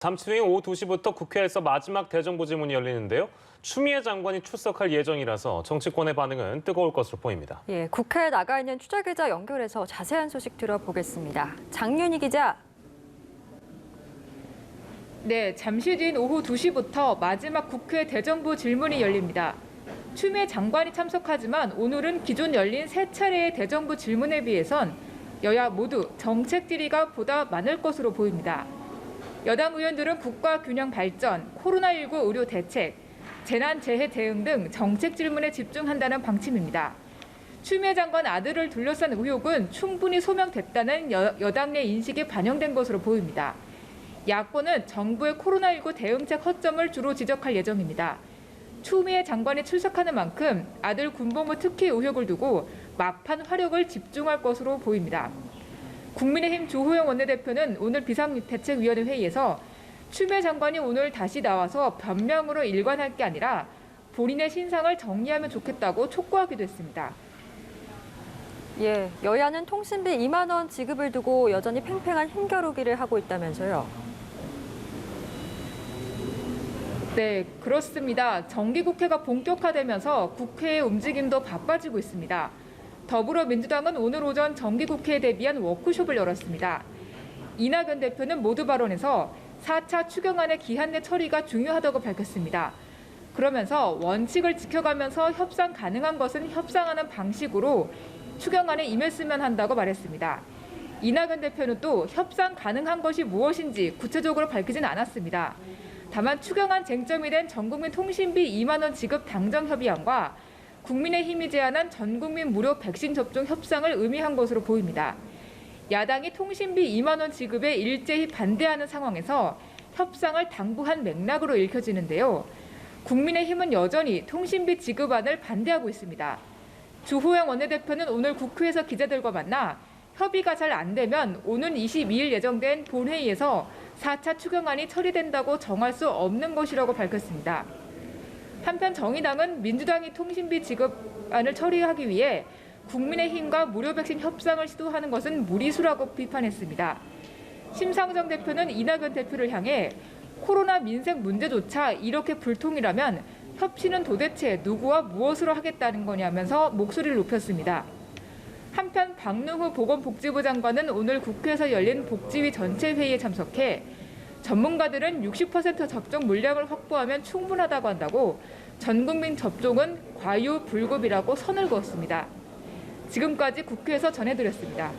잠시 후인 오후 2시부터 국회에서 마지막 대정부 질문이 열리는데요. 추미애 장관이 출석할 예정이라서 정치권의 반응은 뜨거울 것으로 보입니다. 예, 국회에 나가 있는 취재기자 연결해서 자세한 소식 들어보겠습니다. 장윤희 기자. 네, 잠시 뒤인 오후 2시부터 마지막 국회 대정부 질문이 열립니다. 추미애 장관이 참석하지만 오늘은 기존 열린 3차례의 대정부 질문에 비해선 여야 모두 정책 질의가 보다 많을 것으로 보입니다. 여당 의원들은 국가 균형 발전, 코로나19 의료 대책, 재난재해 대응 등 정책 질문에 집중한다는 방침입니다. 추미애 장관 아들을 둘러싼 의혹은 충분히 소명됐다는 여당 내 인식이 반영된 것으로 보입니다. 야권은 정부의 코로나19 대응책 허점을 주로 지적할 예정입니다. 추미애 장관이 출석하는 만큼 아들 군복무 특혜 의혹을 두고 막판 화력을 집중할 것으로 보입니다. 국민의힘 주호영 원내대표는 오늘 비상대책위원회 회의에서 추미애 장관이 오늘 다시 나와서 변명으로 일관할 게 아니라 본인의 신상을 정리하면 좋겠다고 촉구하기도 했습니다. 예, 여야는 통신비 2만 원 지급을 두고 여전히 팽팽한 힘겨루기를 하고 있다면서요. 네, 그렇습니다. 정기국회가 본격화되면서 국회의 움직임도 바빠지고 있습니다. 더불어민주당은 오늘 오전 정기국회에 대비한 워크숍을 열었습니다. 이낙연 대표는 모두 발언에서 4차 추경안의 기한 내 처리가 중요하다고 밝혔습니다. 그러면서 원칙을 지켜가면서 협상 가능한 것은 협상하는 방식으로 추경안에 임했으면 한다고 말했습니다. 이낙연 대표는 또 협상 가능한 것이 무엇인지 구체적으로 밝히진 않았습니다. 다만 추경안 쟁점이 된 전국민 통신비 2만 원 지급 당정 협의안과 국민의힘이 제안한 전국민 무료 백신 접종 협상을 의미한 것으로 보입니다. 야당이 통신비 2만 원 지급에 일제히 반대하는 상황에서 협상을 당부한 맥락으로 읽혀지는데요. 국민의힘은 여전히 통신비 지급안을 반대하고 있습니다. 주호영 원내대표는 오늘 국회에서 기자들과 만나 협의가 잘 안 되면 오는 22일 예정된 본회의에서 4차 추경안이 처리된다고 정할 수 없는 것이라고 밝혔습니다. 한편 정의당은 민주당이 통신비 지급안을 처리하기 위해 국민의힘과 무료 백신 협상을 시도하는 것은 무리수라고 비판했습니다. 심상정 대표는 이낙연 대표를 향해 코로나 민생 문제조차 이렇게 불통이라면 협치는 도대체 누구와 무엇으로 하겠다는 거냐면서 목소리를 높였습니다. 한편 박능후 보건복지부 장관은 오늘 국회에서 열린 복지위 전체 회의에 참석해 전문가들은 60% 접종 물량을 확보하면 충분하다고 한다고 전국민 접종은 과유불급이라고 선을 그었습니다. 지금까지 국회에서 전해드렸습니다.